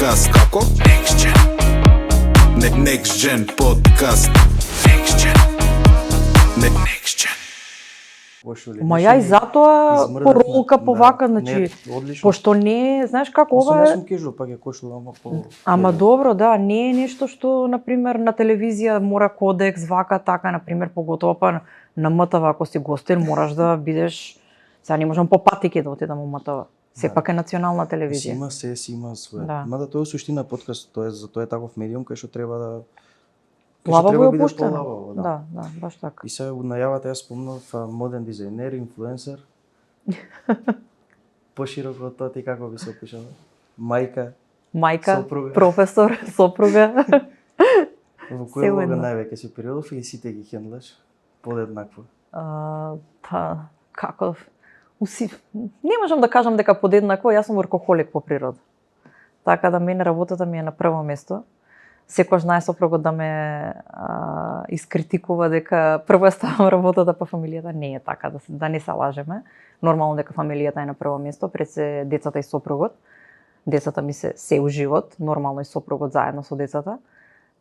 подкаст. Како? Next Gen. Next Gen подкаст. Next Gen. Next Gen. Ма ја и затоа поролка повака, значи, пошто не, знаеш како ова е... Сум кежу, пак ја коштува, ама по... Ама добро, да, не е нешто што, например, на телевизија мора кодекс, вака, така, например, поготово па на МТВ, ако си гостин, мораш да бидеш... Сега не можам по патики да отидам у МТВ. Сепак е национална телевизија. Си има свое. Да. Мада тоа е суштина подкаст, тоа е за тоа е таков медиум кај што треба да Лабаво е бидеш опуштено. полабаво, Да, баш така. И сега најавата ја спомнав моден дизајнер, инфлуенсер. Пошироко од тоа ти како би се опишала? Мајка, сопруга. Професор, сопруга. Во Се која улога уедно. највеќе си периодов или сите ги хендлаш подеднакво? Па, како... Не можам да кажам дека подеднакво, јас сум воркохолик по природа. Така да мене работата ми е на прво место. Секојаш знае сопругот да ме искритикува дека прво ја ставам работата па фамилијата. Не е така, да не се лажеме. Нормално дека фамилијата е на прво место, пред се децата и сопругот. Децата ми се уживот, нормално и сопругот заедно со децата.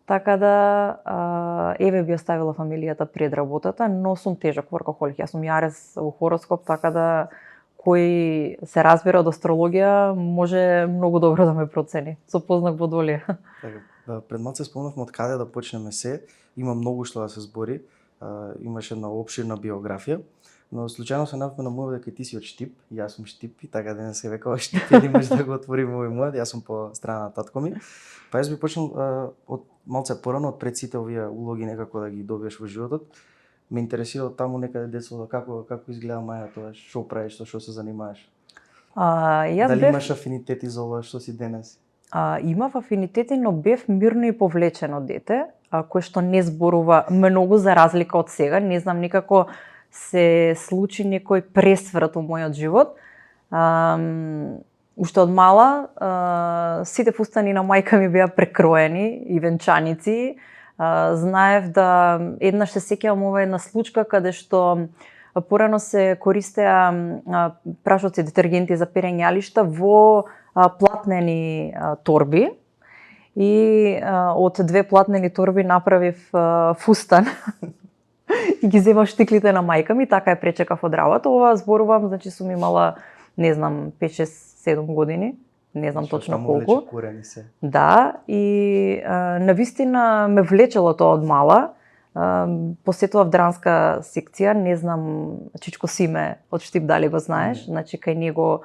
Така да, еве би оставила фамилијата пред работата, но сум тежок воркохолик. Јас сум јарес у хороскоп, така да кој се разбира од астрологија може многу добро да ме процени. Со познак Водолија. Така, пред малце спомнавме од каде да почнеме се. Има многу што да се збори. Имаше една опширна биографија. Но случајно се нафме на мојот дека ти си од Штип, јас сум Штип и така денес се векува Штип, и имаш да го отвориме овој мојот, јас сум по страна на татко ми. Па јас би почнал од малце порано, од пред сите овие улоги некако да ги добиеш во животот. Ме интересира од таму некаде детството како изгледа Маја тоа, што правиш, што се занимаваш? Дали имаш афинитети за ова што си денес? Имав афинитети, но бев мирно и повлечено дете, кое што не зборува многу за разлика од сега. Не знам, никако се случи некој пресврат во мојот живот. Уште од мала, сите фустани на мајка ми беа прекроени и венчаници. Знаев да еднаш се сеќавам ова една случка каде што порано се користеа прашоци детергенти за перење алишта во платнени торби и од две платнени торби направив фустан и ги земав штиклите на мајка ми, така ја пречекав од работа. Ова зборувам, значи сум имала, не знам, 5-6-7 години, не знам точно колку. Да, и навистина ме влечело тоа од мала. Посетував драмска секција, не знам Чичко Симе од Штип дали го знаеш, значи кај него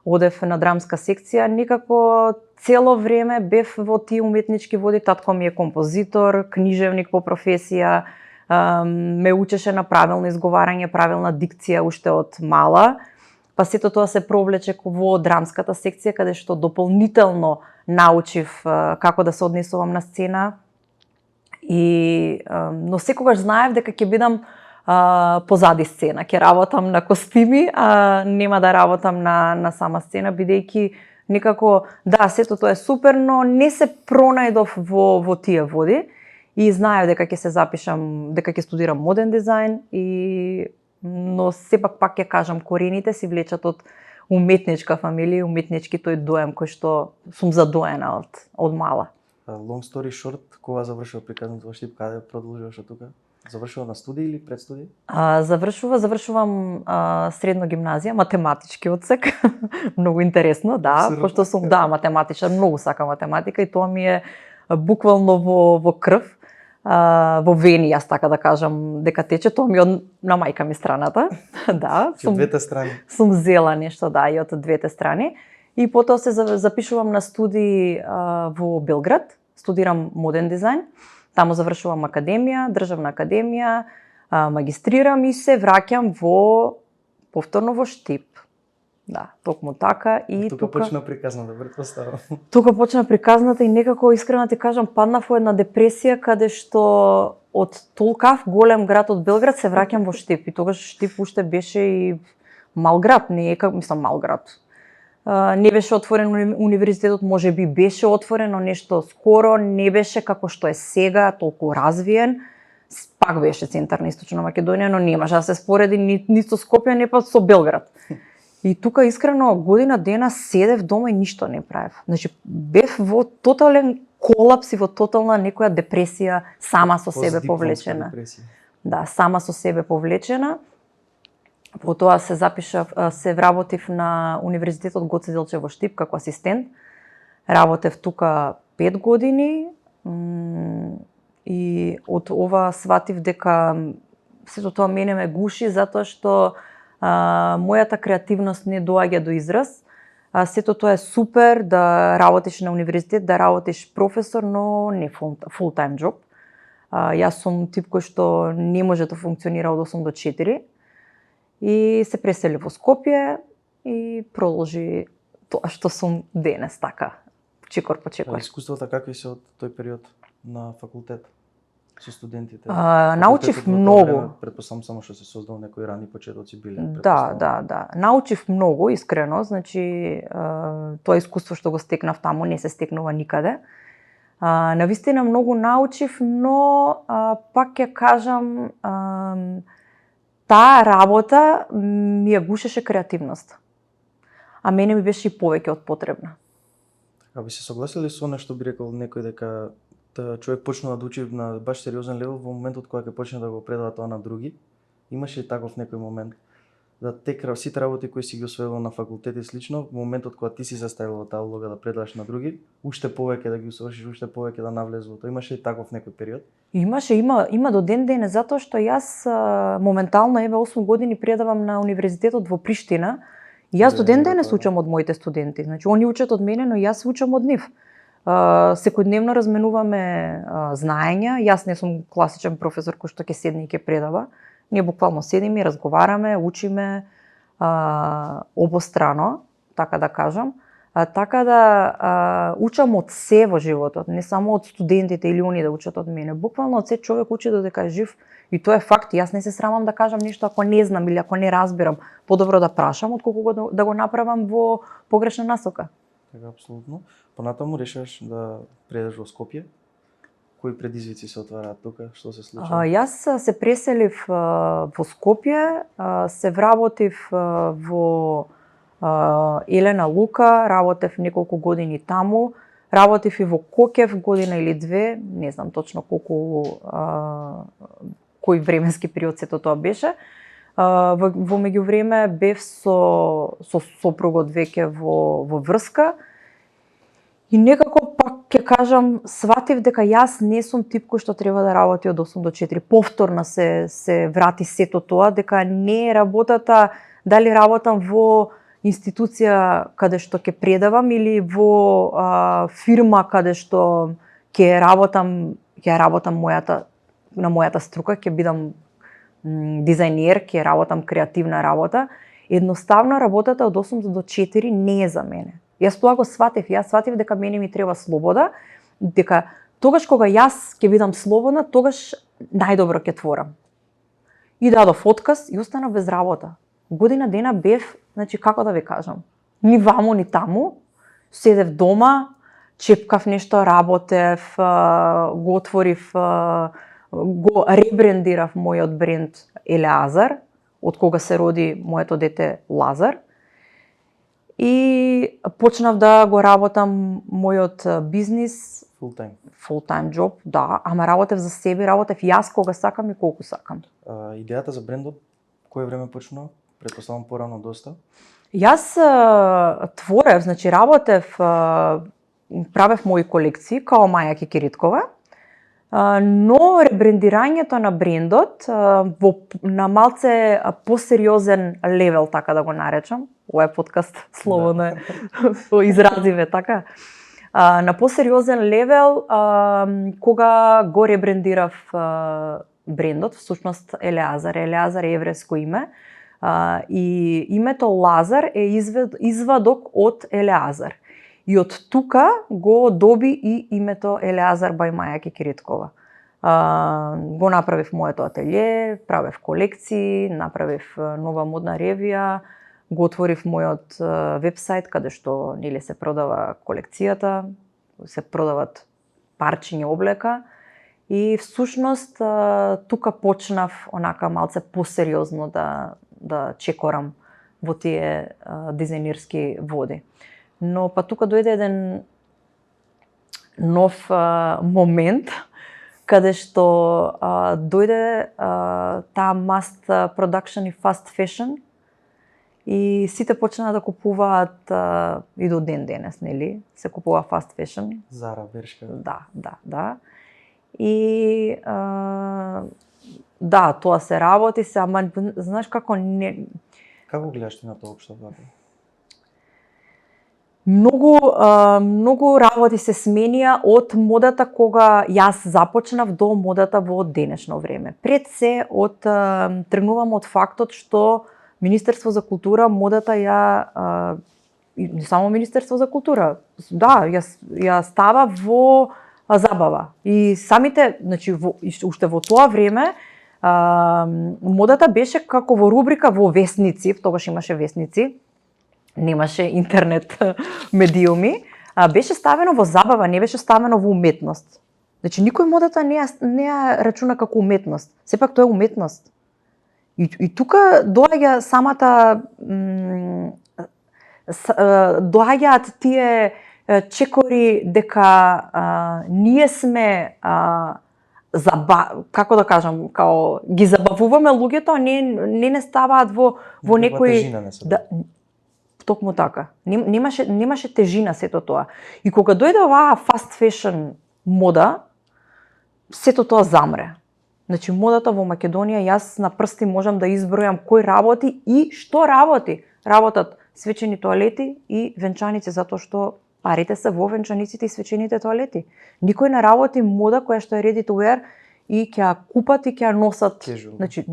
одев на драмска секција, никако цело време бев во тие уметнички води, татко ми е композитор, книжевник по професија, ме учеше на правилно изговарање, правилна дикција уште од мала, па сето тоа се провлече во драмската секција, каде што дополнително научив како да се однесувам на сцена, но секогаш знаев дека ќе бидам позади сцена, ќе работам на костими, а нема да работам на сама сцена, бидејќи некако, да, сето тоа е супер, но не се пронајдов во тие води и знаев дека ќе се запишам, дека ќе студирам моден дизајн, но сепак пак ќе кажам, корените си влечат од уметничка фамилија, уметнички тој доем кој што сум задоена од мала. Long story short, кога завршува приказното во Штип, каде продолжуваш од тука? Завршува на студии или пред студии? Завршувам средно гимназија, математички одсек. Многу интересно, да, пошто сум математичар, многу сакам математика и тоа ми е буквално во крв, во вени, јас така да кажам, дека тече, тоа ми од на мајка ми страната. Да, од двете страни. Сум зела нешто, да, и од двете страни. И потоа се запишувам на студии во Белград, студирам моден дизајн. Таму завршувам академија, државна академија, магистрирам и се враќам повторно во Штип. Да, токму така и тука почна приказната, претпоставам. Тука почна приказната и некако искрено ти кажам паднав во една депресија каде што од толкав голем град од Белград се враќам во Штип и тогаш Штип уште беше и мал град, не е мал град. Не беше отворен универзитетот, може би беше отворено нешто скоро, не беше како што е сега, толку развиен. Пак беше центар на Источна Македонија, но немаше да се спореди ни со Скопје, не па со Белград. И тука искрено година дена седев дома и ништо не правев. Значи бев во тотален колапс и во тотална некоја депресија, сама со себе повлечена. Депресија. Да, сама со себе повлечена. Потоа се запишав, се вработив на Универзитетот Гоце Делчев во Штип како асистент. Работев тука 5 години и од ова сватив дека сето тоа мене ме гуши затоа што мојата креативност не доаѓа до израз. Сето тоа е супер да работиш на универзитет, да работиш професор, но не full time job. Јас сум тип кој што не може да функционира од 8 до 4 и се пресели во Скопје и продолжи тоа што сум денес, така, чекор по чекор. Искуствата какви се од тој период на факултет со студентите? Научив многу. Претпоставам само што се создал некои рани почетоци биле. Да. Научив многу, искрено, значи тоа искуство што го стекнав таму не се стекнува никаде. Навистина многу научив, но пак ќе кажам таа работа ми ја гушеше креативноста. А мене ми беше и повеќе од потребна. Така би се согласили со нешто би рекол некој дека човек почнува да учи на баш сериозен левел во моментот кога ќе почне да го предава тоа на други? Имаше ли таков некој момент да текра сите работи кои си ги освоила на факултет и слично, во моментот кога ти си се ставила таа улога да предаваш на други, уште повеќе да ги усовршиш, уште повеќе да навлезеш во тоа? Имаше ли таков некој период? Има до ден денес, затоа што јас моментално 8 години предавам на универзитетот во Приштина и јас до ден денес учам од моите студенти. Значи они учат од мене, но јас учам од нив. Секојдневно разменуваме знаења. Јас не сум класичен професор кој што ќе седне и ќе предава. Ние буквално седиме, разговараме, учиме обострано, така да кажам. Така да учам од се во животот, не само од студентите или они да учат од мене. Буквално од се човек учи додека е жив и тоа е факт. Јас не се срамам да кажам нешто ако не знам или ако не разбирам. Подобро да прашам отколку да го направам во погрешна насока. Така, апсолутно. Понатаму решаваш да предаш во Скопје. Кои предизвици се отвараат тука? Што се случи? Јас се преселив во Скопје, се вработив во Елена Лука, работев неколку години таму, работев и во Кокев година или две, не знам точно кој временски период сето тоа беше. Во меѓувреме бев со сопругот веќе во врска и некако пак ќе кажам сватив дека јас не сум тип кој што треба да работи од 8 до 4. Повторно се врати сето тоа дека не е работата дали работам во институција каде што ќе предавам или во фирма каде што ќе работам на мојата струка, ќе бидам дизајнер, ќе работам креативна работа. Едноставно работата од 8 до 4 не е за мене. Јас тоа го сватив. Јас сватив дека мене ми треба слобода, дека тогаш кога јас ќе бидам слободна, тогаш најдобро ќе творам. И дадов отказ и останав без работа. Година дена бев, значи како да ви кажам, ни ваму ни таму, седев дома, чепкав нешто, работев, го отворив, го ребрендирав мојот бренд Елеазар, од кога се роди моето дете Лазар. И почнав да го работам мојот бизнис full time job, да, ама работев за себе, работев јас кога сакам и колку сакам. Идејата за брендот кое време почнува? Претпоставам порано доста. Јас творев, значи работев, правев мои колекции као Маја Кикириткова, но ребрендирањето на брендот на малце посериозен левел, така да го наречам, ова е подкаст слободно е изразиве, така. На посериозен левел, кога го ребрендирав брендот, всушност Елеазар е евреско име, и името Лазар е извадок од Елеазар. И од тука го доби и името Елеазар бај Маја Кикириткова. Го направив моето ателје, правев колекции, направив нова модна ревија, го отворив мојот вебсайт каде што нели се продава колекцијата, се продават парчиња облека и всушност тука почнав онака малце посериозно да чекорам во тие дизајнерски води. Но па тука дојде еден нов момент каде што дојде таа mass production и fast fashion и сите почнаа да купуваат и до ден денес, нели? Се купува fast fashion. Зара, Бершка. Да. И да, тоа се работи се, ама знаеш како не... Како гледаш ти на тоа општо? Многу работи се сменија од модата кога јас започнав до модата во денешно време. Пред се тргнувам од фактот што Министерство за култура модата не само Министерство за култура, да, ја става во забава. И самите, значи уште во тоа време модата беше како во рубрика во весници, тогаш имаше весници, немаше интернет медиуми, беше ставено во забава, не беше ставено во уметност. Значи никој модата не ја рачуна како уметност. Сепак тоа е уметност. И тука доаѓа самата доаѓаат тие чекори дека ние сме како да кажам, као ги забавуваме луѓето, а не ставаат во некој токму така. Немаше тежина сето тоа. И кога дојде оваа fast fashion мода, сето тоа замре. Значи модата во Македонија, јас на прсти можам да избројам кој работи и што работи. Работат свечени тоалети и венчаници, затоа што парите се во венчаниците и свечените тоалети. Никој не работи мода која што е ready to wear и ќе ја купат и ќе ја носат. Значи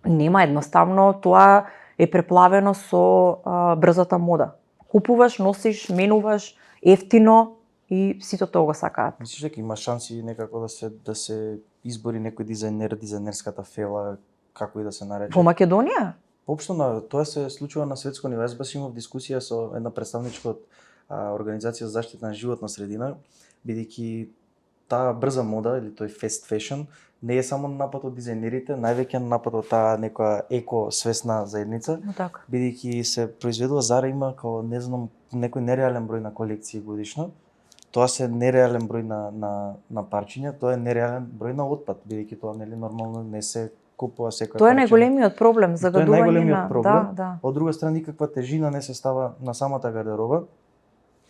нема, едноставно тоа е преплавено со брзата мода. Купуваш, носиш, менуваш, ефтино и сите тоа го сакаат. Мислиш дека има шанси некако да се избори некој дизајнер, дизајнерската фела, како и да се нарече? Во Македонија? Општо тоа се случува на светско ниво. Јас баш имав дискусија со една представничка од Организација за заштита на животна средина, бидејќи таа брза мода или тој fast fashion не е само на напад од дизајнерите, највеќе на напад од таа некоја еко-свесна заедница, бидејќи се произведува Зара има како не знам некој нереален број на колекции годишно. Тоа се нереален број на парчиња, тоа е нереален број на отпад, бидејќи тоа нели нормално не се купува секоја. Тоа е најголемиот проблем, загадување на... Тоа е најголемиот проблем. Да. Од друга страна никаква тежина не се става на самата гардероба.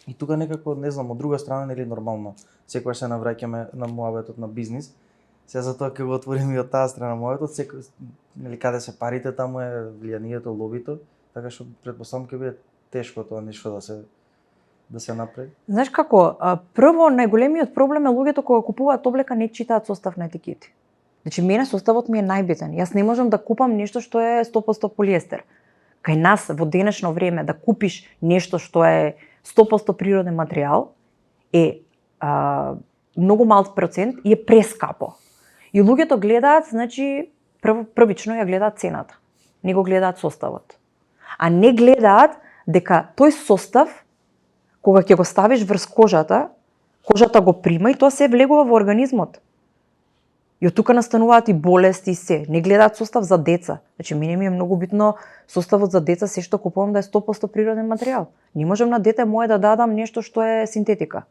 И тука некако, не знам, од друга страна нели нормално. Секогаш се навраќаме на муабетот на бизнис. Се затоа ќе го отворим и од таа страна муабетот, нели каде се парите, таму е влијанието, лобито, така што претпоставам ќе биде тешко тоа нешто да се направи. Знаеш како, прво најголемиот проблем е луѓето кога купуваат облека не читаат состав на етикети. Значи мене составот ми е најбитен. Јас не можам да купам нешто што е 100% полиестер. Кај нас во денешно време да купиш нешто што е 100% природен материјал е многу мал процент и е прескапо. И луѓето гледаат, значи првично ја гледаат цената. Не го гледаат составот. А не гледаат дека тој состав кога ќе го ставиш врз кожата го прима и тоа се влегува во организмот. И од тука настануваат и болести и се. Не гледаат состав за деца. Значи, мене ми е многу битно составот за деца, се што купувам да е 100% природен материјал. Не можам на дете мое да дадам нешто што е синтетика.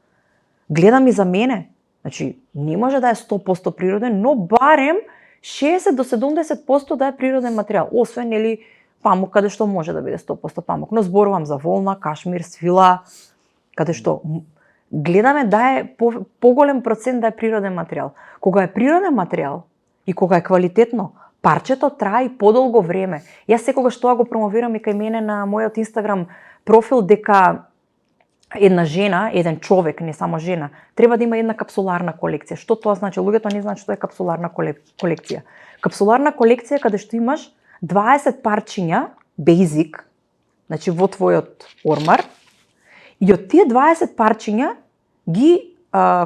Гледам и за мене. Значи, не може да е 100% природен, но барем 60 до 70% да е природен материјал. Освен, нели, памук, каде што може да биде 100% памук. Но зборувам за волна, кашмир, свила, каде што гледаме да е поголем процент да е природен материјал. Кога е природен материјал и кога е квалитетно, парчето трае и подолго време. Јас секогаш тоа го промовирам и кај мене на мојот Инстаграм профил дека една жена, еден човек, не само жена, треба да има една капсуларна колекција. Што тоа значи? Луѓето не знаат што е капсуларна колекција. Капсуларна колекција е каде што имаш 20 парчиња basic, значи во твојот ормар, и од тие 20 парчиња ги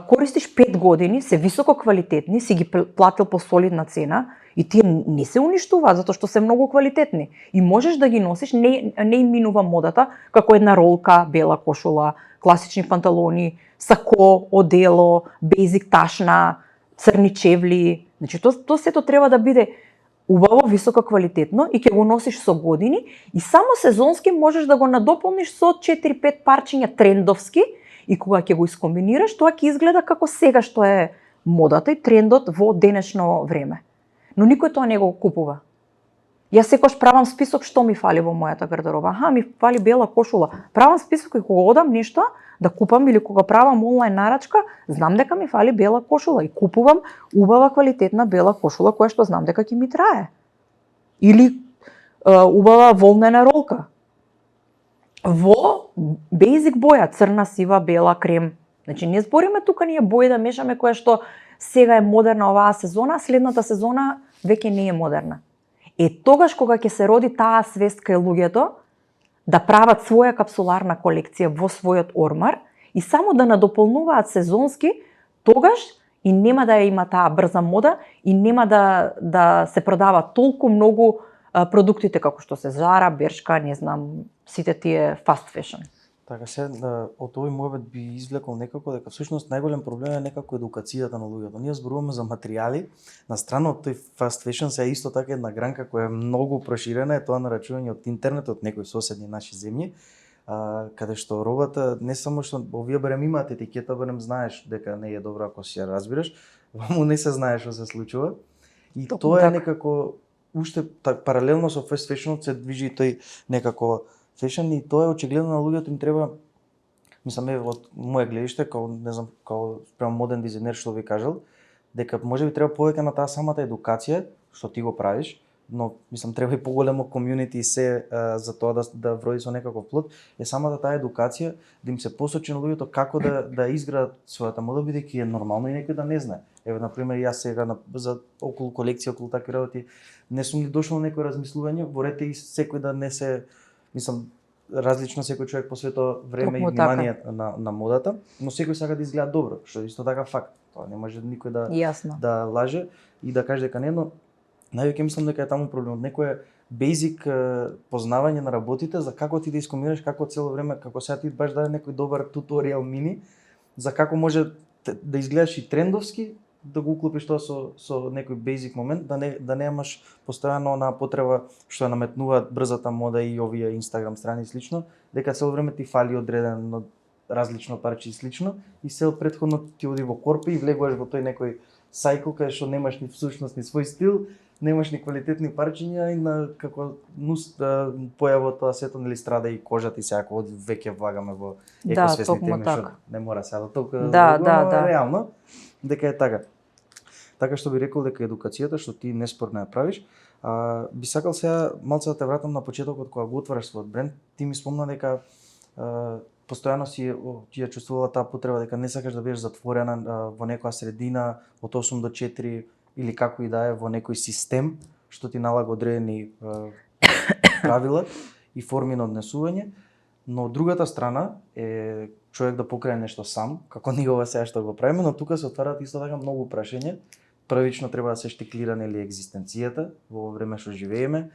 користиш 5 години, се високо квалитетни, си ги платил по солидна цена и тие не се уништуваат затоа што се многу квалитетни. И можеш да ги носиш, не им минува модата, како една ролка, бела кошула, класични панталони, сако, одело, бейзик ташна, црни чевли. Значи тоа сето треба да биде убаво, високо квалитетно и ќе го носиш со години и само сезонски можеш да го надополниш со 4-5 парчиња трендовски и кога ќе го искомбинираш, тоа ќе изгледа како сега што е модата и трендот во денешно време. Но никој тоа не го купува. Јас секогаш правам список што ми фали во мојата гардероба. Ми фали бела кошула. Правам список и кога одам нешто да купам или кога правам онлайн нарачка, знам дека ми фали бела кошула и купувам убава квалитетна бела кошула која што знам дека ќе ми трае. Или убава волнена ролка. Во basic боја, црна, сива, бела, крем. Значи не збориме тука ние бои да мешаме која што сега е модерна оваа сезона, а следната сезона веќе не е модерна. Тогаш кога ќе се роди таа свест кај луѓето да прават своја капсуларна колекција во својот ормар и само да надополнуваат сезонски, тогаш и нема да има таа брза мода и нема да се продава толку многу продуктите како што се Zara, Bershka, не знам, сите тие fast fashion. Така се, од овој мовет би извлекол некако дека всушност најголем проблем е некако едукацијата на луѓето. Ние зборуваме за материјали, на страна од тој fast fashion се исто така една гранка која е многу проширена, е тоа нарачување од интернет, од некои соседни наши земји, каде што робата не само што овие барем имаат етикета, барем знаеш дека не е добро ако си ја разбираш, ваму не се знае што се случува. И тоа е некако уште паралелно со fast fashion се движи тој некако фешн и тоа е очигледно на луѓето им треба, мислам од моје гледиште, као не знам, као спрема моден дизајнер што ви кажал, дека можеби треба повеќе на таа самата едукација што ти го правиш, но мислам треба и поголемо комјунити се за тоа да вроди со некаков плод, е самата таа едукација да им се посочи на луѓето како да изградат својата мода, бидејќи е нормално и некој да не знае. Еве на пример јас сега за околу колекција, околу такви работи не сум ни дошол некој размислување, борете и секој да не се мислам, различно секој човек посветува време и внимание на модата, но секој сака да изгледа добро, што е исто така факт. Тоа не може никој да лаже и да каже дека не, но највеќе мислам дека е таму проблемот. Некој basic познавање на работите за како ти да искомбинираш, како цело време, како сега ти баш даде некој добар туторијал мини за како може да изгледаш и трендовски, да го уклопиш тоа со некој basic момент, да немаш постојано онаа потреба што наметнуваат брзата мода и овие Instagram страни и слично, дека цело време ти фали одредено различно парче и слично и се претходно ти оди во корпи и влегуваш во тој некој сайкл кај што немаш ни всушност ни свој стил, немаш ни квалитетни парчиња и на како појава тоа сето нели страда и кожата и сеако веќе влагаме во екосвесни теми што не мора сега толку реално дека е така. Така што би рекол дека едукацијата што ти неспорно ја правиш, би сакал сега малце да те вратам на почетокот кога го отвараш својот бренд. Ти ми спомна дека постојано ти ја чувствувала таа потреба дека не сакаш да бидеш затворена во некоја средина од 8 до 4 или како и да е во некој систем што ти налага одредени правила и форми на однесување, но од другата страна е човек да покрае нешто сам, како ние ова сега што го правиме, но тука се отвараат исто така многу прашања. Првично треба да се штиклира нели екзистенцијата во време што живееме,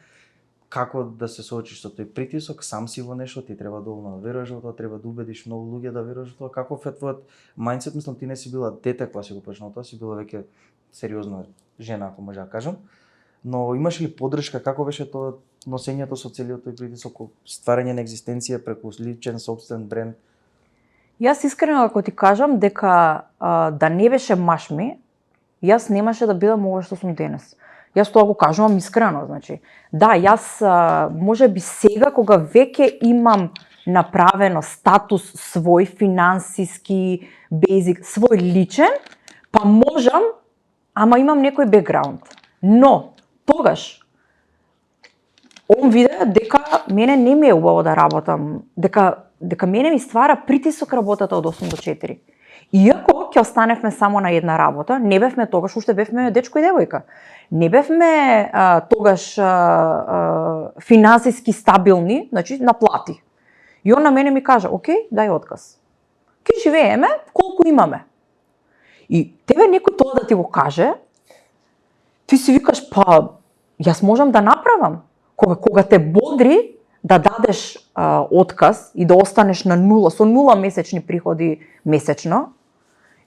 како да се соочиш со тој притисок, сам си во нешто, ти треба доволно да веруваш во тоа, треба да убедиш многу луѓе да веруваш во тоа, каков е твојот мајндсет, мислам ти не си била дете кога си го почнала тоа, си била веќе сериозна жена, ако може да кажам. Но имаш ли поддршка, како беше тоа носењето со целиот тој притисок, стварање на екзистенција преку личен сопствен бренд? Јас искрено ако ти кажам дека да не беше машми, јас немаше да бидам ова што сум денес. Јас тоа го кажувам искрено, значи. Да, јас можеби сега кога веќе имам направено статус свој финансиски, basic, свој личен, па можам, ама имам некој бекграунд. Но тогаш видео дека мене не ми е убаво да работам, дека мене ми ствара притисок работата од 8 до 4. Иако ќе останевме само на една работа, не бевме тогаш, уште бевме дечко и девојка. Не бевме тогаш финансиски стабилни, значи на плати. И он на мене ми кажа, окей, дај отказ. Ке живееме колку имаме. И тебе некој тоа да ти го каже, ти си викаш, па, јас можам да направам. Кога те бодри да дадеш отказ и да останеш на нула, со нула месечни приходи месечно,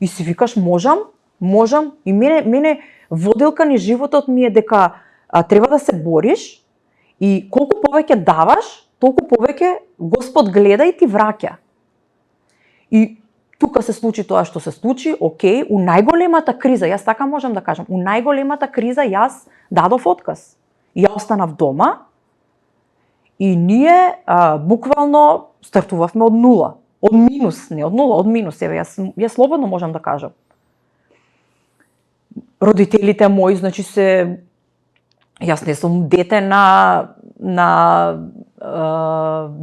и си викаш, можам, и мене воделка ни животот ми е дека треба да се бориш и колку повеќе даваш, толку повеќе Господ гледа и ти враќа. И тука се случи тоа што се случи, окей, у најголемата криза, јас така можам да кажам, у најголемата криза јас дадов отказ. Ја останав дома и ние буквално стартувавме од нула, од минус, не од нула, од минус, еве јас слободно можам да кажам. Родителите мои, значи јас не сум дете на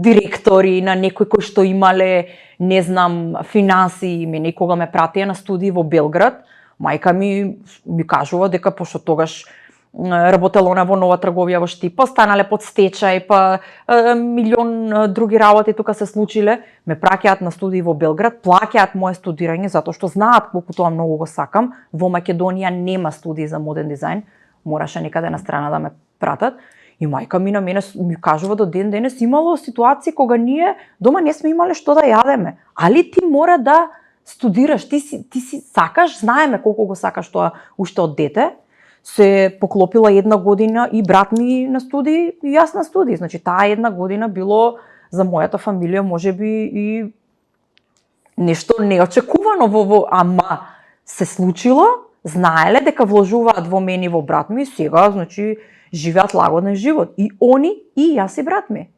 директори, на некои кои што имале, не знам, финанси, мене кога ме пратија на студии во Белград, мајка ми кажува дека пошто тогаш работела она во Нова трговија во Штип, па станале под стечај, па милион други работи тука се случиле, ме праќаат на студии во Белград, плаќаат мое студирање затоа што знаат колку тоа многу го сакам. Во Македонија нема студии за моден дизајн, мораше некаде на страна да ме пратат. И мајка ми на мене ми кажува до ден денес имало ситуации кога ние дома не сме имале што да јадеме. Али ти мора да студираш, ти си сакаш, знаеме колку го сакаш тоа уште од дете. Се поклопила една година и брат ми на студии и јас на студии. Значи таа една година било за мојата фамилија можеби и нешто неочекувано ама се случило, знаеле дека вложуваат во мене и во брат ми, сега значи живеат лагоден живот. И они, и јас и брат ми.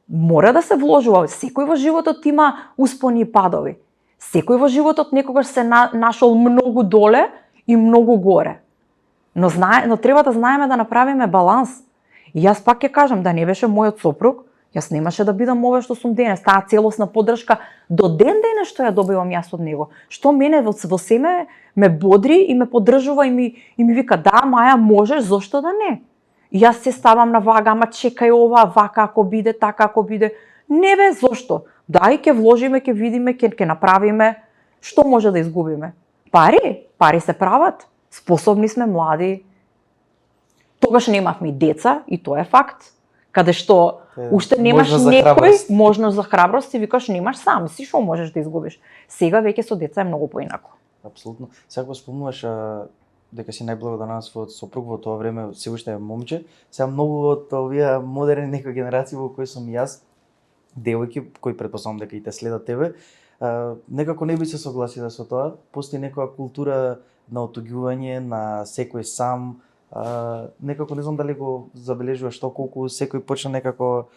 Мора да се вложува. Секој во животот има успони и падови. Секој во животот некогаш се нашол многу доле и многу горе. Но треба да знаеме да направиме баланс. И јас пак ќе кажам, да не беше мојот сопруг, јас немаше да бидам ова што сум денес. Таа целосна поддршка до ден денес што ја добивам јас од него. Што мене во семе ме бодри и ме поддржува и ми вика да, Маја, можеш, зошто да не? И јас се ставам на вага, ама чекај ова, вака ако биде, така ако биде. Не бе, зошто? Дај, ќе вложиме, ќе видиме, ќе направиме. Што може да изгубиме? Пари се прават. Способни сме, млади. Тогаш немавме и деца, и тоа е факт. Каде што уште немаш некој можност за храброст и викаш немаш сам, си што можеш да изгубиш. Сега веќе со деца е многу поинако. Апсолутно. Сега го спомнуваш дека си најблагодарна својот сопруг во тоа време, се уште е момче. Сега многу од овие модерни некои генерации во кои сум јас, девојки кои претпоставам дека и те следат тебе, некако не би се согласила со тоа. Постои некоја култура на отуѓување, на секој сам, некако не знам дали го забележуваш тоа колку секој почна некако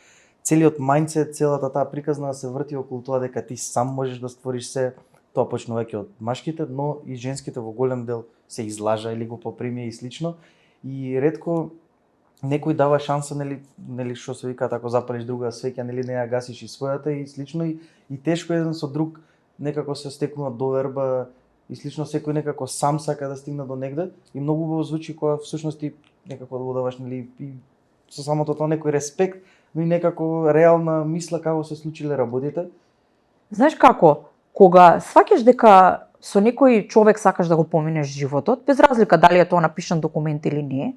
целиот мајндсет, целата таа приказна се врти околу тоа дека ти сам можеш да створиш се. Тоа почна веќе од машките, но и женските во голем дел се излажа или го поприми и слично. И ретко некој дава шанса, нели што се вика, ако запалиш друга свеќа, нели не ја гасиш и својата и слично, и тешко еден со друг некако се стекнува доверба и слично, секој некако сам сака да стигне до негде и многу убаво звучи кога всушност ти некако да даваш, нели, и со самото тоа некој респект, но и некако реална мисла како се случиле работите. Знаеш како? Кога сваќаш дека со некој човек сакаш да го поминеш животот, без разлика дали е тоа напишан документ или не,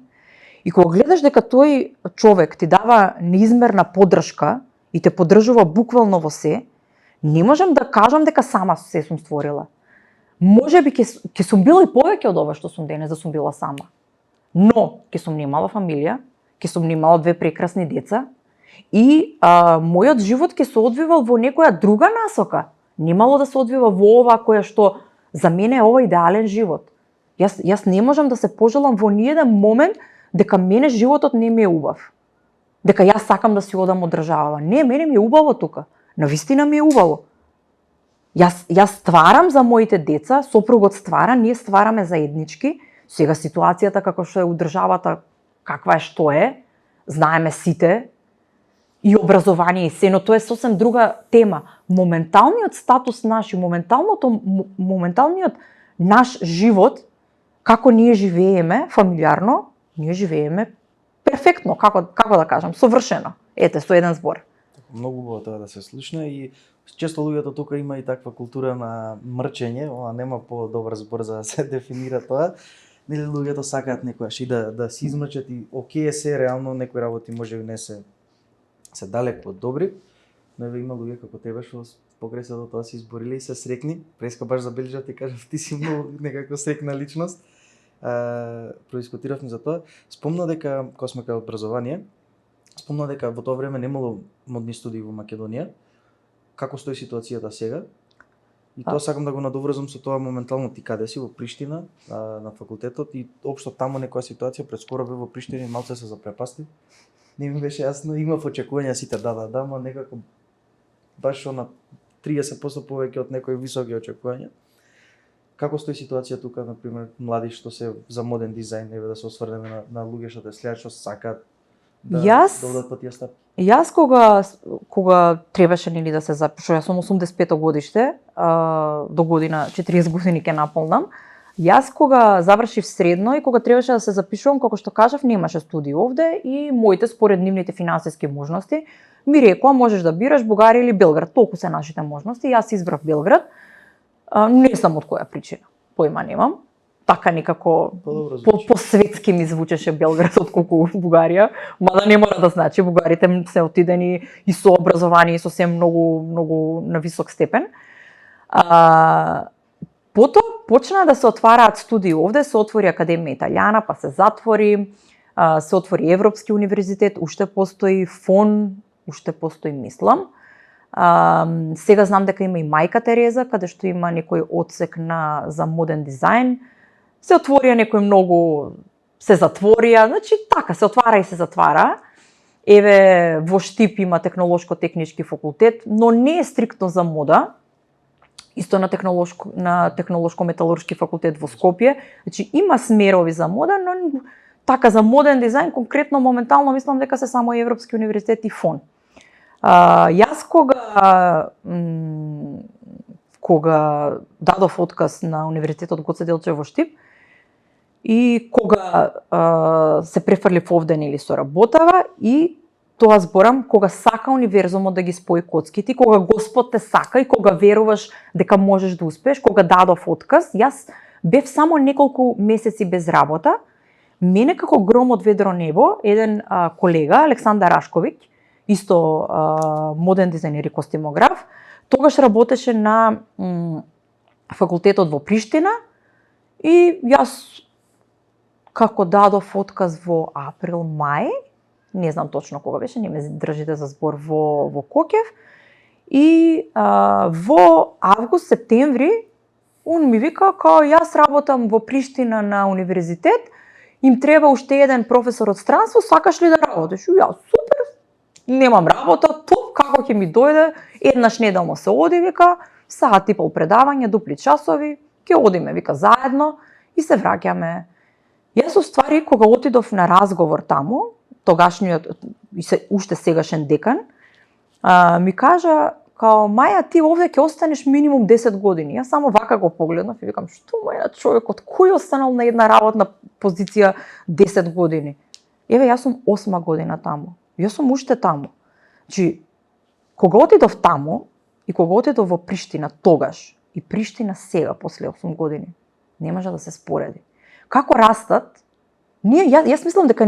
и кога гледаш дека тој човек ти дава неизмерна поддршка и те поддржува буквално во се, не можам да кажам дека сама се сум створила. Можеби ќе сум била и повеќе од ова што сум денес, да сум била сама. Но ќе сум немала фамилија, ќе сум немала 2 прекрасни деца и мојот живот ќе се одвивал во некоја друга насока. Немало да се одвива во ова која што за мене е ова идеален живот. Јас не можам да се пожелам во ниеден момент дека мене животот не ми е убав. Дека јас сакам да си одам од државава. Не, мене ми е убаво тука. Навистина ми е убаво. Јас стварам за моите деца, сопругот ствара, ние ствараме заеднички. Сега ситуацијата како што е у државата, каква е што е, знаеме сите, и образование и се, но тоа е сосем друга тема. Моменталниот статус наш и моменталниот наш живот, како ние живееме фамилиарно, ние живееме перфектно, како да кажам, совршено. Ете, со еден збор. Многу убаво тоа да се слушне и често луѓето тука има и таква култура на мрчење, нема по-добар збор за да се дефинира тоа. Нели луѓето сакаат некојаш и да се измрчат и окей се, реално некои работи може би не се далеку од добри, но има луѓе како тебе што покрај се до тоа се избориле и се срекни. Преска баш забележав, ти кажав, ти си многу некако срекна личност продискутиравме за тоа. Спомна дека кога сме кај образование, спомна дека во тоа време немало модни студии во Македонија. Како стои ситуацијата сега? И тоа сакам да го надоврзам со тоа моментално ти каде си во Приштина, на факултетот и општо таму некоја ситуација пред скоро бев во Приштина и малце се запрепасти. Не ми беше јасно, имав очекувања сите да, но некако баш на 30% повеќе од некои високи очекувања. Како стои ситуација тука, на пример, млади што се за моден дизајн, еве да се осврнеме на луѓе што те следат, што сакаат да одат по тие стапки? Јас кога требаше нели да се запишам, јас сум 85 годиште, до година 40 години ќе наполнам. Јас кога завршив средно и кога требаше да се запишувам, како што кажав, немаше студии овде и моите според нивните финансиски можности ми рекоа можеш да бираш Бугарија или Белград, толку се нашите можности. Јас избрав Белград. Не знам од која причина, појма немам. Така некако по-светски ми звучеше Белград отколку Бугарија, мада не мора да значи, бугарите се отидени и со образование и со се многу на висок степен. Потоа почна да се отвараат студии овде, се отвори Академија Италијана, па се затвори, се отвори Европски универзитет, уште постои ФОН, уште постои мислам. Сега знам дека има и Мајка Тереза, каде што има некој одсек за моден дизајн. Се отворија некои многу, се затворија, значи така, се отвара и се затвара. Еве, во Штип има технолошко-технички факултет, но не е стриктно за мода. Исто на технолошко-металуршки факултет во Скопје. Значи има смерови за мода, но така за моден дизајн, конкретно моментално мислам дека се само Европски универзитет и ФОН. Јас кога дадов отказ на Универзитетот Гоце Делчев во Штип и кога се префрлив овде нели со работава и тоа зборам кога сака универзумот да ги спои коцките, кога Господ те сака и кога веруваш дека можеш да успееш, кога дадов отказ, јас бев само неколку месеци без работа. Мене како гром од ведро небо, еден колега, Александар Рашковиќ, исто моден дизајнер и костимограф, тогаш работеше на факултетот во Приштина и јас како дадов отказ во април-мај, не знам точно кога беше, не ме држите за збор во Кокев, и во август-септември он ми вика као јас работам во Приштина на универзитет, им треба уште еден професор од странство, сакаш ли да работиш? Јас супер, немам работа, топ, како ќе ми дојде, еднаш неделно се оди, вика, саат и пол предавање, дупли часови, ќе одиме, вика, заедно и се враќаме. Јас уствари кога отидов на разговор таму, тогашниот уште сегашен декан, ми кажа као Маја ти овде ќе останеш минимум 10 години. Јас само вака го погледнав и викам што маја човекот кој останал на една работна позиција 10 години. Еве јас сум 8 година таму. Јас сум уште таму. Значи кога отидов таму и кога отидов во Приштина тогаш и Приштина сега после 8 години не може да се спореди. Како растат? Јас мислам дека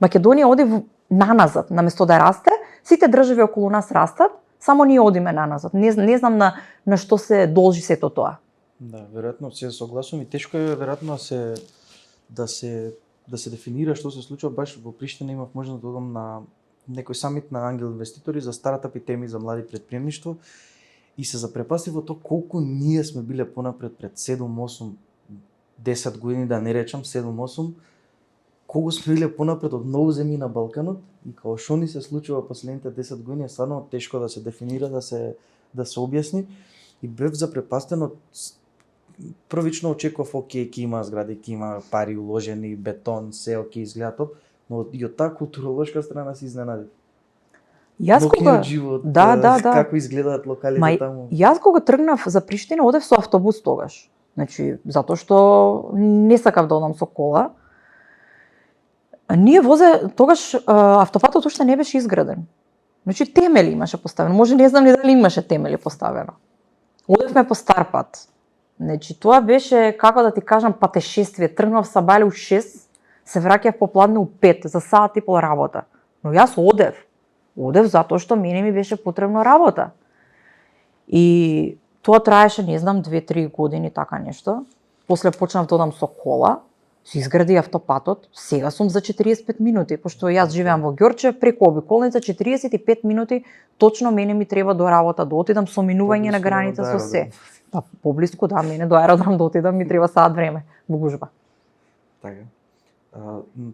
Македонија оди наназад, наместо да расте, сите држави околу нас растат, само ние одиме наназад. Не знам на што се должи сето тоа. Да, веројатно се согласувам и тешко е веројатно да се дефинира што се случува. Баш во Приштина имав можност да одам на некој самит на ангел инвеститори за стартап и теми за млади претприемништво и се запрепастив во тоа колку ние сме биле понапред пред 7-8 10 години, да не речам 7-8, колку сме биле понапред од многу земји на Балканот и као што ни се случува последните 10 години е стварно тешко да се дефинира, да се објасни и бев запрепастен од првично очекував окей, ќе има згради, ќе има пари уложени, бетон, се окей изгледа топ, но и од таа културолошка страна се изненадив. Јас кога живот, како изгледаат локалите таму. Јас кога тргнав за Приштина одев со автобус тогаш. Значи затоа што не сакав да одам со кола. Ние тогаш автопатот уште не беше изграден. Значи темели имаше поставено. Може не знам ли дали имаше темели поставено. Одевме по стар пат. Значи тоа беше, како да ти кажам, патешествие. Тргнав сабале у 6, се враќав попладне у 5 за саат и пол работа. Но јас одев. Одев затоа што мене ми беше потребно работа. И тоа траеше, не знам, 2-3 години така нешто. После почнав да одам со кола. се изгради автопатот, сега сум за 45 минути, пошто јас живеам во Ѓорче, преку обиколница 45 минути, точно мене ми треба до работа, да отидам со минување на граница со се. Па поблиску да, мене до аеродром да отидам ми треба саат време во гужва. Така.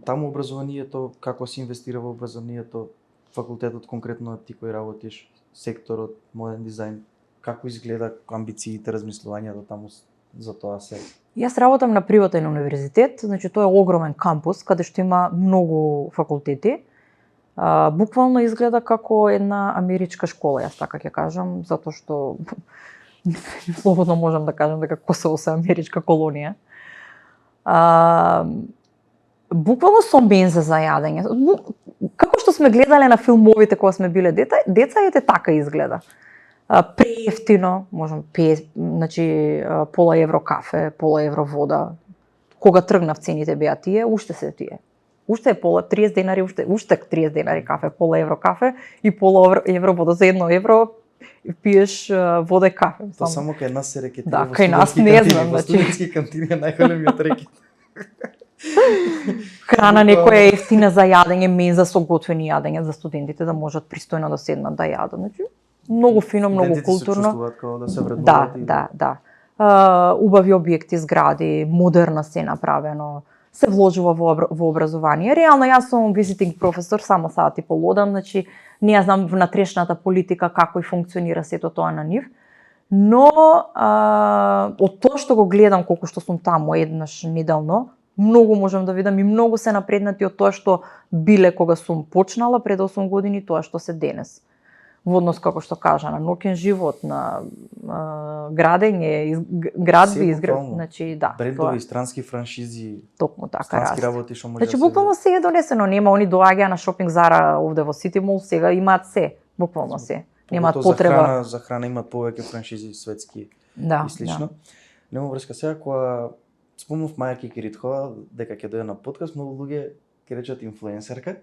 Таму образованието, како се инвестира во образованието, факултетот конкретно ти кој работиш, секторот, моден дизајн, како изгледа амбициите, размислувањето таму за тоа се? Јас работам на приватен универзитет, значи тоа е огромен кампус каде што има многу факултети. Буквално изгледа како една америчка школа, јас така ќе кажам, затоа што слободно можам да кажам дека Косово се америчка колонија. Буквално со менза за јадење. Како што сме гледале на филмовите кога сме биле деца ете така изгледа. Преевтино, можам значи пола евро кафе, пола евро вода. Кога тргнав цените беа тие, уште се тие. Уште е пола 30 денари, уште 30 денари кафе, пола евро кафе и пола евро вода. За 1 евро пиеш вода и кафе. Тоа само кај нас се рекетира. Да, кај нас не знам, значи. Студентски кантини е најголемиот рекет. Храна некоја ефтина за јадење, менза со готвени јадење за студентите да можат пристојно да седнат да јадат. Значи, многу фино, многу културно. Студентите се чувствуваат како да се вреднуваат. Да. Убави објекти, згради, модерно се направено, се вложува во образование. Реално јас сум визитинг професор, само саат и полодам, значи не ја знам внатрешната политика како и функционира сето тоа на нив. Но од тоа што го гледам колку што сум таму еднаш неделно, многу можам да видам и многу се напреднати од тоа што биле кога сум почнала пред 8 години, тоа што се денес. Во однос, како што кажа, на ноќен живот, на градење, градби, значи да. Брендови, странски франшизи, токму така странски работи што може. Значи буквално се е донесено, нема они доаѓаа на шопинг Зара овде во Сити Мол, сега имаат се, буквално се. Немаат потреба. За храна имаат повеќе франшизи светски и слично. Нема врска сега кога спомнав Маја Кикириткова дека ќе дојде на подкаст, многу луѓе ќе речат инфлуенсерка.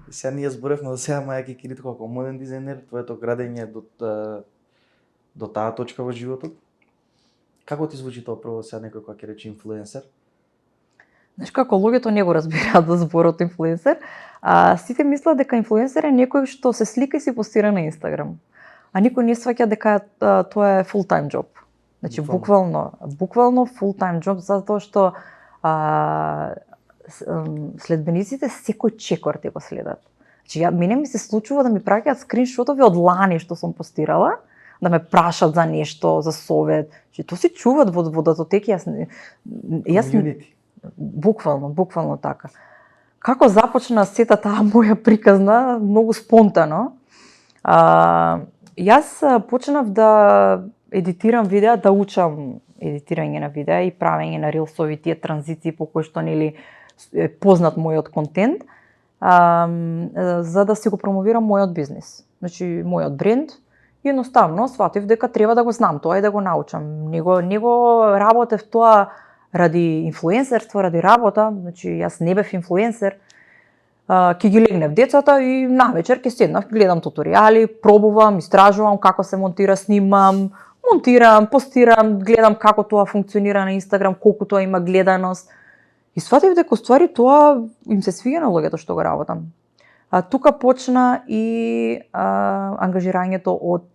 И сега ние зборевме за сега Маја Кикириткова како моден дизајнер, твоето градење до таа точка во животот. Како ти звучи тоа прво сега некој кој ќе рече инфлуенсер? Знаеш како луѓето не го разбираат за зборот инфлуенсер, сите мислат дека инфлуенсер е некој што се слика и си постира на Инстаграм. А никој не сваќа дека тоа е full time job. Значи буквално full time job, затоа што следбениците секој чекор те го следат. Значи мене ми се случува да ми праќаат скриншотови од лани што сум постирала, да ме прашат за нешто, за совет. Значи тоа се чуваат во датотеки, јас буквално така. Како започна сета таа моја приказна, многу спонтано. Јас почнав да едитирам видеа, да учам едитирање на видеа и правење на рилсови, тие транзиции по кои што нели е познат мојот контент, за да си го промовирам мојот бизнис. Значи мојот бренд. И едноставно сватив дека треба да го знам тоа и да го научам. Не го работев тоа ради инфлуенсерство, ради работа. Значи јас не бев инфлуенсер. Ќе ги легнев децата и навечер ќе седнав, гледам туторијали, пробувам, истражувам како се монтира, снимам, монтирам, постирам, гледам како тоа функционира на Инстаграм, колку тоа има гледаност. И сватив дека ствари тоа им се свиѓа на луѓето што го работам. Тука почна и ангажирањето од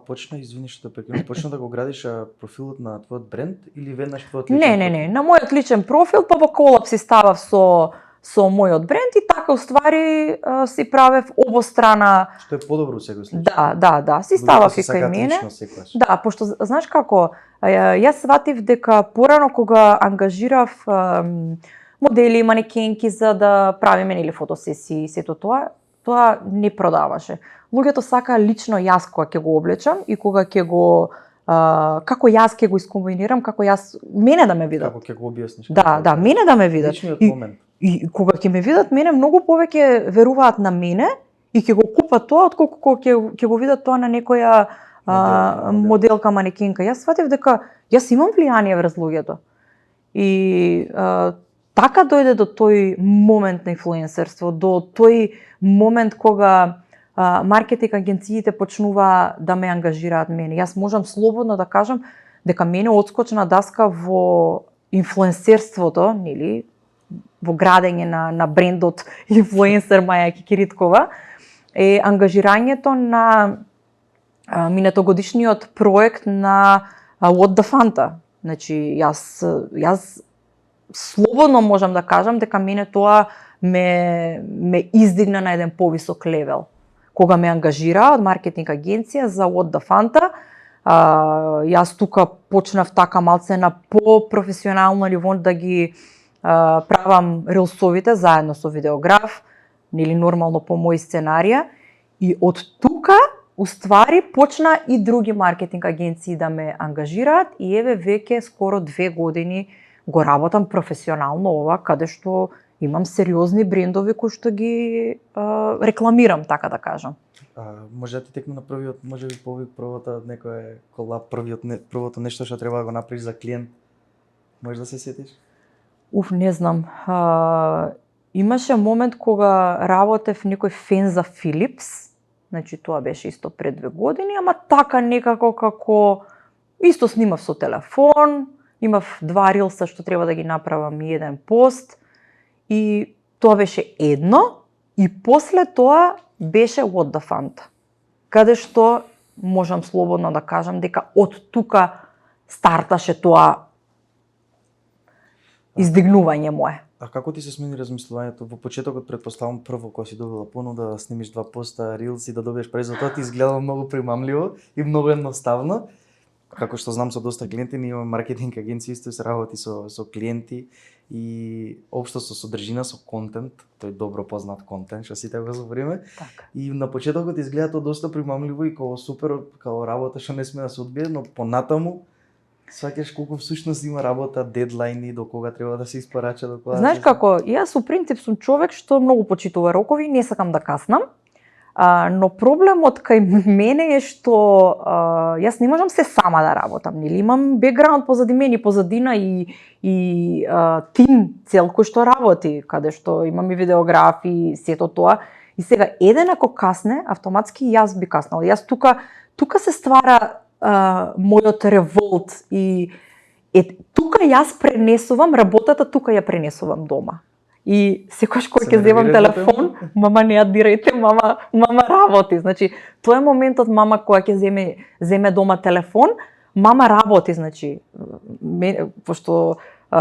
почна, извини што те прекинувам, почна да го градиш профилот на твојот бренд или веднаш твојот личен профил? Не, на мојот личен профил, па во колап си ставав со мојот бренд и така уствари си правев обострана. Што е подобро секој случај. Да, си ставав и кај мене. Да, пошто знаеш како, јас сватив дека порано кога ангажирав модели, манекенки за да правиме нели фотосесии и сето тоа не продаваше. Луѓето сака лично јас кога ќе го облечам и кога ќе го како јас ќе го искомбинирам, како јас мене да ме видат. Како ќе го објасниш? Да, мене да ме видат. Личниот момент. И кога ќе ме видат мене, многу повеќе веруваат на мене и ќе го купат тоа отколку кога ќе го видат тоа на некоја моделка, манекенка. Јас сватив дека јас имам влијание врз луѓето. И така дојде до тој момент на инфлуенсерство, до тој момент кога маркетинг агенциите почнува да ме ангажираат мене. Јас можам слободно да кажам дека мене одскочна даска во инфлуенсерството, нели, во градење на брендот инфлуенсер Маја Кикириткова, е ангажирањето на минатогодишниот проект на What the Fanta. Значи, јас слободно можам да кажам дека мене тоа ме издигна на еден повисок левел. Кога ме ангажира од маркетинг агенција за What the Fanta, јас тука почнав така малце на по-професионално ниво да ги правам рилсовите заедно со видеограф, нели нормално по мои сценарија, и од тука уствари почна и други маркетинг агенции да ме ангажираат и еве веќе скоро 2 години го работам професионално ова, каде што имам сериозни брендови кои што ги рекламирам, така да кажам. Може да ти текне на првиот, може би првото некое колаб, првото нешто што треба да го направиш за клиент. Може да се сетиш? Не знам. Имаше момент кога работев некој фен за Philips. Значи тоа беше исто пред 2 години, ама така некако како исто снимав со телефон, имав 2 рилса што треба да ги направам и еден пост, и тоа беше едно, и после тоа беше What the Fanta, каде што можам слободно да кажам дека од тука старташе тоа издигнување мое. А како ти се смени размислувањето? Во почетокот претпоставам прво кога си добила понуда да снимиш 2 поста рилс и да добиеш презентот, ти изгледало многу примамливо и многу едноставно. Како што знам со доста клиенти, ние имаме маркетинг агенции, исто се работи со клиенти и општо со содржина, со контент, тој добро познат контент, што сите го збориме. Така. И на почетокот изгледа тоа доста примамливо и како супер, како работа што не сме да се одбие, но понатаму сваќаш колку всушност има работа, дедлайни, до кога треба да се испорача, до кога. Знаеш како, јас у принцип сум човек што многу почитува рокови, не сакам да каснам. Но проблемот кај мене е што јас не можам се сама да работам, нели имам бекграунд позади мене, позадина и тим цел кој што работи, каде што имам и видеографи, сето тоа. И сега еден ако касне, автоматски јас би каснал. Јас тука се ствара мојот револт и тука јас пренесувам работата, тука ја пренесувам дома. И секогаш кога ќе земам телефон, мама не ја дирајте, мама работи. Значи, тоа е моментот мама кога ќе земе дома телефон, мама работи, значи, пошто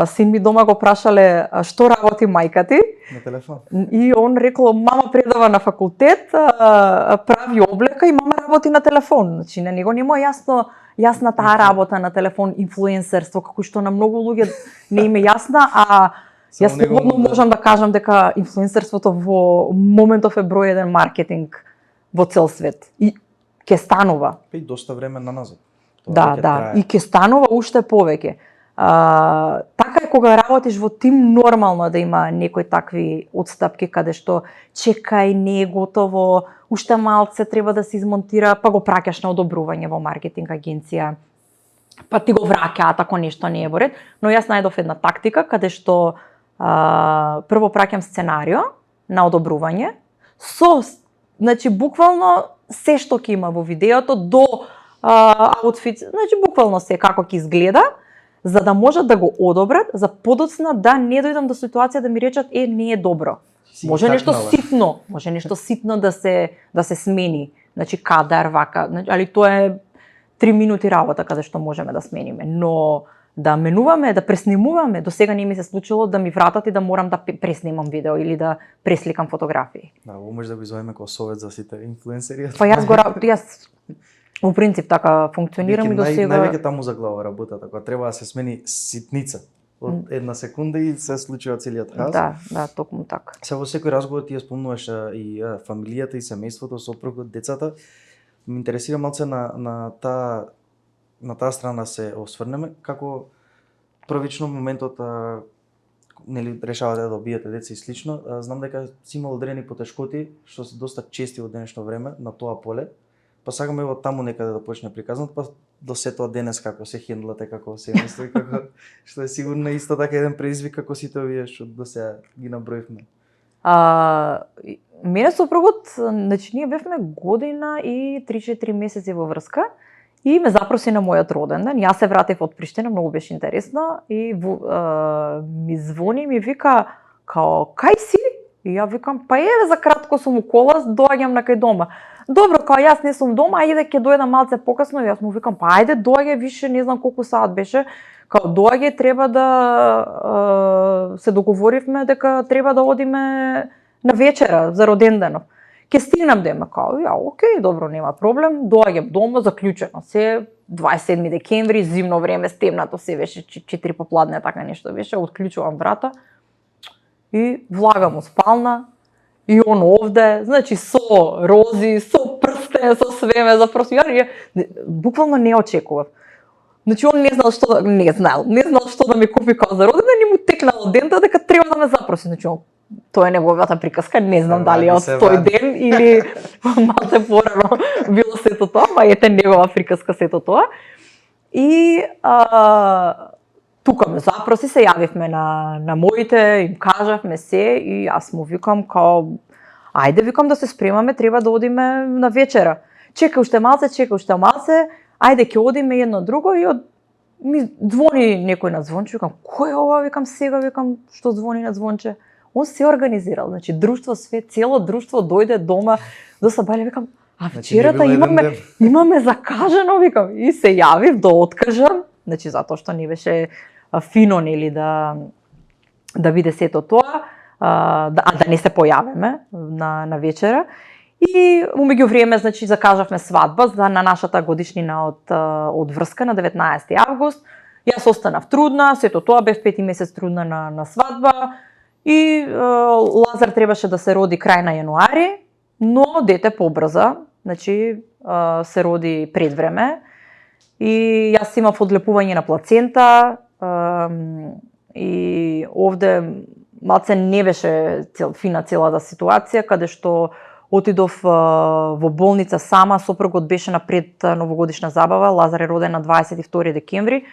син ми дома го прашале што работи мајка ти. На телефон. И он рекло, мама предава на факултет, прави облека и мама работи на телефон. Значи, на него нема јасна таа работа на телефон, инфлуенсерство, како што на многу луѓе не им е јасна, јас слободно можам да кажам дека инфлуенсерството во моментов е број 1 маркетинг во цел свет. И ќе станува. И доста време наназад. Да, и ќе станува уште повеќе. Така е кога работиш во тим, нормално да има некои такви отстапки каде што чекај, не е готово, уште малце треба да се измонтира, па го праќаш на одобрување во маркетинг агенција, па ти го враќаат ако нешто не е во ред. Но јас најдов една тактика каде што прво праќам сценарио на одобрување значи буквално се што ќе има во видеото до аутфит, значи буквално се како ќе изгледа, за да можат да го одобрат, за подоцна да не дојдам до ситуација да ми речат не е добро. Може нешто ситно да се смени, значи кадар вака, али тоа е 3 минути работа каде што можеме да смениме, но да менуваме, да преснимуваме, до сега не ми се случило да ми вратат и да морам да преснимам видео или да пресликам фотографии. Да, ово може да го извадиме како совет за сите инфлуенсери. Па јас во принцип така функционирам и до сега. Највеќе таму за глава работата, кога треба да се смени ситница од една секунда и се случува целиот хаос. Да, токму така. Се во секој разговор ти ја спомнуваш и фамилијата и семејството, сопругот, децата. Ме интересира малце на таа страна се осврнеме, како првично моментот нели решавате да добиете деца и слично. Знам дека си имал одредени потешкоти што се доста чести во денешно време на тоа поле. Па сакаме во таму некаде да почне приказнат, па до сето денес како се хендлате како семејство и како што е сигурно исто така еден предизвик како сите овие што до сега ги наброивме. Мене сопругот, значи ние бевме година и 3-4 месеци во врска И ме запроси на мојот роден ден. Јас се вратив од Приштина, многу беше интересно и ми звони, ми вика као кај си? И ја викам па еве за кратко сум у кола, доаѓам на кај дома. Добро, као јас не сум дома, ајде ќе дојдам малце покасно. И јас му викам па ајде доаѓај више, не знам колку саат беше. Као доаѓај, треба да се договоривме дека треба да одиме на вечера за роден денов. Ке стигнам дема, као, ја, окей, добро, нема проблем, доаѓам дома, заклучено се, 27 декември, зимно време, стемнато се беше, 4 попладне, така нешто беше, отклучувам врата и влагам у спална, и он овде, значи со рози, со прстен, со све ме запроси, ја буквално не очекував. Значи он не знал што да ми купи као за роден ден и му текнало дента дека треба да ме запроси, значи он тоа е неговата приказка, не знам дали е од тој ден или малце порано било сето тоа, ма ете негова приказка сето тоа. И тука ме запроси, се јавивме на моите, им кажавме се и јас му викам као ајде викам да се спремаме, треба да одиме на вечера. Чекај уште малце, ајде ќе одиме едно друго и ми звони некој на звонче, викам кој е ова, викам сега, викам што звони на звонче. Он се организирал, значи друштво све, цело друштво дојде дома до Сабајле, викам, а вечерата имаме закажано, викам, и се јавив да откажам, значи затоа што не беше фино нели да биде сето тоа, да не се појавиме на вечера. И умеѓу време, значи закажавме свадба на нашата годишнина од врска на 19 август. Јас останав трудна, сето тоа бев 5 месец трудна на свадба. И Лазар требаше да се роди крај на јануари, но дете побрза, значи се роди пред време. И јас имав одлепување на плацента и овде малце не беше фина целата ситуација, каде што отидов во болница сама, сопругот беше на пред новогодишна забава, Лазар е роден на 22 декември.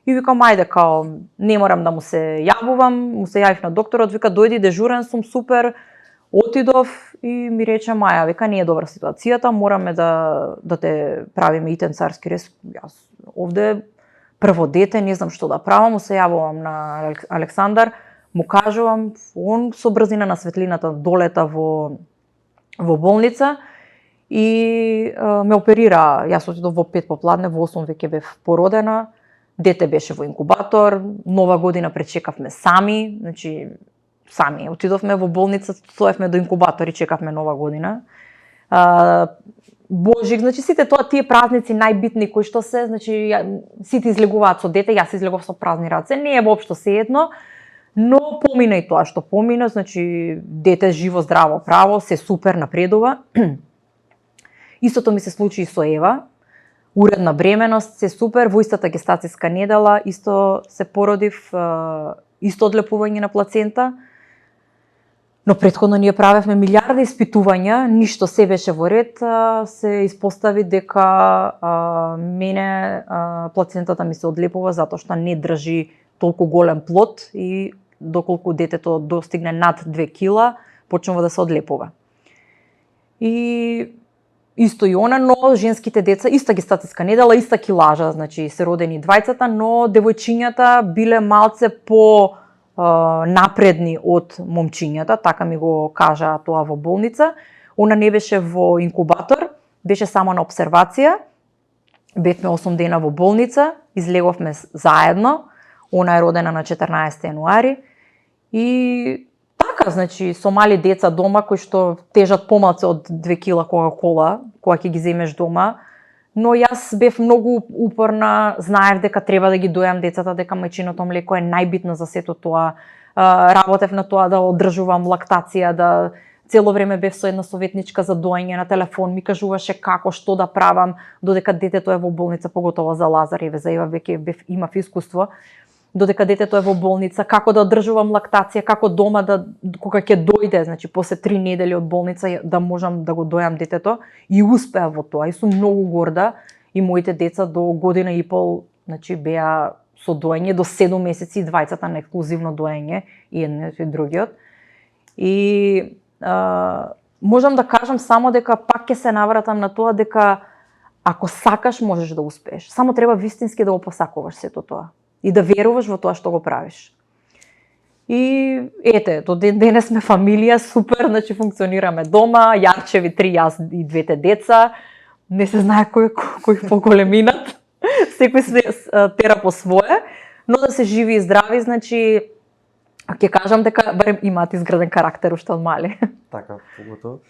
И викам, ајде, као, не морам да му се јавувам, му се јавив на докторот, вика, дојди, дежурен сум, супер, отидов и ми рече, Маја, вика, не е добра ситуацијата, мораме да те правиме итен царски рез. Јас овде прво дете, не знам што да правам, му се јавувам на Александар, му кажувам, он со брзина на светлината долета во болница и ме оперира. Јас отидов во 5 попладне, во 8 веќе бев породена. Дете беше во инкубатор, нова година пречекавме сами, значи сами отидовме во болница, стоевме до инкубатор и чекавме нова година. Божик, значи сите тие празници најбитни кои што се, значи сите излегуваат со дете, јас излегов со празни раце, не е воопшто сеедно, но помина и тоа што помина, значи дете живо, здраво, право, се супер напредува. Истото ми се случи и со Ева. Уредна бременост, се супер, во истата гестацијска недела, исто се породив, исто одлепување на плацента. Но претходно ние правевме милиарди испитувања, ништо се беше во ред, се испостави дека мене плацентата ми се одлепува затоа што не држи толку голем плод и доколку детето достигне над 2 кила, почнува да се одлепува. И исто и она, но женските деца, иста гестацијска недела, иста килажа, значи се родени двајцата, но девојчињата биле малце по напредни од момчињата, така ми го кажа тоа во болница. Она не беше во инкубатор, беше само на обсервација. Бевме 8 дена во болница, излеговме заедно. Она е родена на 14 јануари и така, значи, со мали деца дома кои што тежат помалце од 2 кила Кока-кола, кога ќе ги земеш дома, но јас бев многу упорна, знаев дека треба да ги дојам децата, дека мајчиното млеко е најбитно за сето тоа. Работев на тоа да одржувам лактација, да цело време бев со една советничка за доање на телефон, ми кажуваше како, што да правам, додека детето е во болница, поготово за Лазар, еве за Ева веќе имав искуство. Додека детето е во болница, како да одржувам лактација, како дома кога ќе дојде, значи после 3 недели од болница да можам да го дојам детето и успеа во тоа и сум многу горда и моите деца до година и пол, значи беа со доење до 7 месеци и двајцата на ексклузивно доење и едниот и другиот. И можам да кажам само дека пак ќе се навратам на тоа дека Ако сакаш, можеш да успееш. Само треба вистински да го посакуваш сето тоа и да веруваш во тоа што го правиш. И ете, до ден денес сме фамилија, супер, значи функционираме дома, јарчеви 3, јас и двете деца. Не се знае кој поголеминат. Секој се тера по свое, но да се живи и здрави, значи ќе кажам дека барем имаат изграден карактер уште од мали. Така, поготово.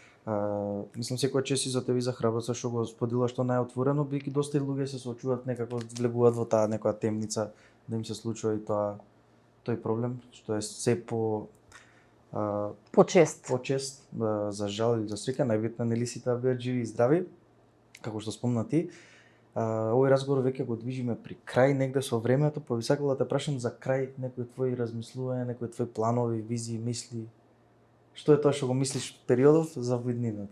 Мислам секоја чест и за тебе и за храброста што го споделуваш што најотворено, бидејќи доста луѓе се соочуваат некако влегуваат во таа некоја темница да им се случува и тој проблем што е се Почест. за жал или за среќа, најбитно нели сите да бидат живи и здрави, како што спомна ти. Овој разговор веќе го движиме при крај негде со времето, па би сакал да те прашам за крај некои твои размислувања, некои твои планови, визии, мисли. Што е тоа што го мислиш периодов за виднината?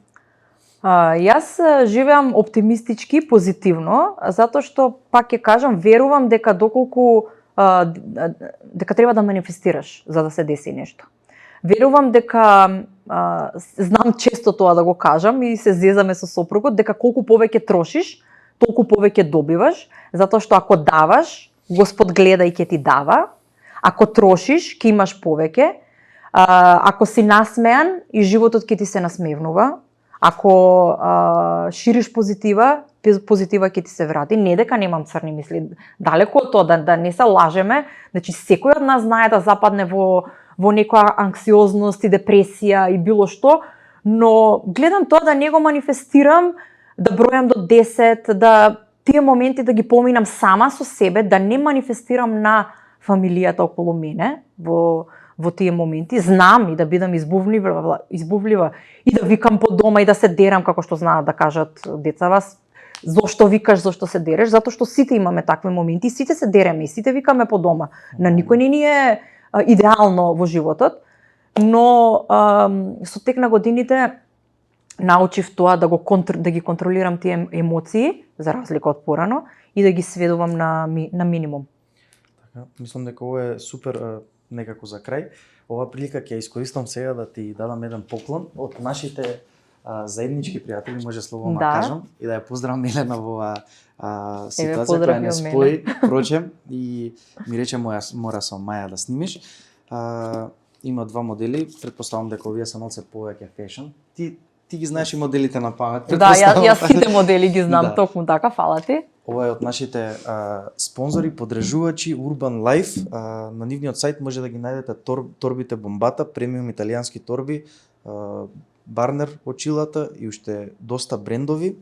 Јас живеам оптимистички, позитивно, затоа што пак ќе кажам, верувам дека доколку дека треба да манифестираш за да се деси нешто. Верувам дека знам често тоа да го кажам и се зезаме со сопругот дека колку повеќе трошиш, толку повеќе добиваш, затоа што ако даваш, Господ гледа и ќе ти дава. Ако трошиш, ќе имаш повеќе. Ако си насмеан и животот ќе ти се насмевнува. Ако шириш позитива ќе ти се врати. Не дека немам црни мисли, далеко од тоа, да не се лажеме. Значи секој од нас знае да западне во некоја анксиозност и депресија и било што, но гледам тоа да не го манифестирам, да бројам до 10, да тие моменти да ги поминам сама со себе, да не манифестирам на фамилијата околу мене во тие моменти. Знам и да бидам избувлива и да викам по дома и да се дерам, како што знаат да кажат деца вас. Зошто викаш, зошто се дереш? Затоа што сите имаме такви моменти, сите се дереме и сите викаме по дома. На никој не ни е идеално во животот, но со тек на годините научив тоа да ги контролирам тие емоции, за разлика од порано, и да ги сведувам на минимум. Така, мислам дека ова е супер некако за крај. Ова прилика ќе искористам сега да ти дадам еден поклон од нашите заеднички пријатели, може слободно да кажам, и да ја поздравам Милена во оваа ситуација која не спои, прочем, и ми рече мора со Маја да снимиш. Има два модели, претпоставам дека овие се ноце повеќе фешн. Ти ги знаеш и моделите на памет. Да, јас сите модели ги знам, да. Токму така, фала ти. Ова е од нашите спонзори, подржувачи Urban Life. На нивниот сајт може да ги најдете торбите Бомбата, премиум италијански торби, Барнер очилата и уште доста брендови.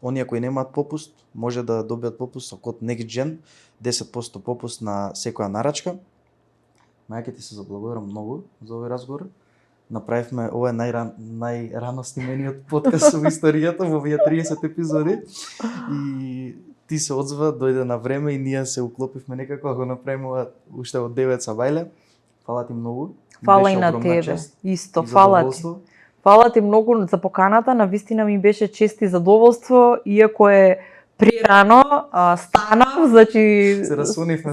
Оние кои немаат попуст, може да добијат попуст со код NEXTGEN, 10% попуст на секоја нарачка. Маја, ќе ти се заблагодарам многу за овој разговор. Направивме, ова е најрано снимениот подкаст во историјата, во овие 30 епизоди. И ти се одзва, дојде на време и ние се уклопивме некако, ако направиме уште од 9 сабајле. Фала ти многу. Фала и на тебе. Исто, фала ти. Фала ти многу за поканата, навистина ми беше чест и задоволство, иако е прерано, станав, значи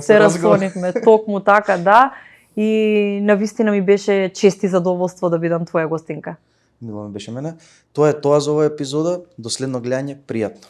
се расонивме, токму така, да. И навистина ми беше чест и задоволство да бидам твоја гостинка. Мило ми беше мене. Тоа е тоа за оваа епизода. До следно гледање, пријатно.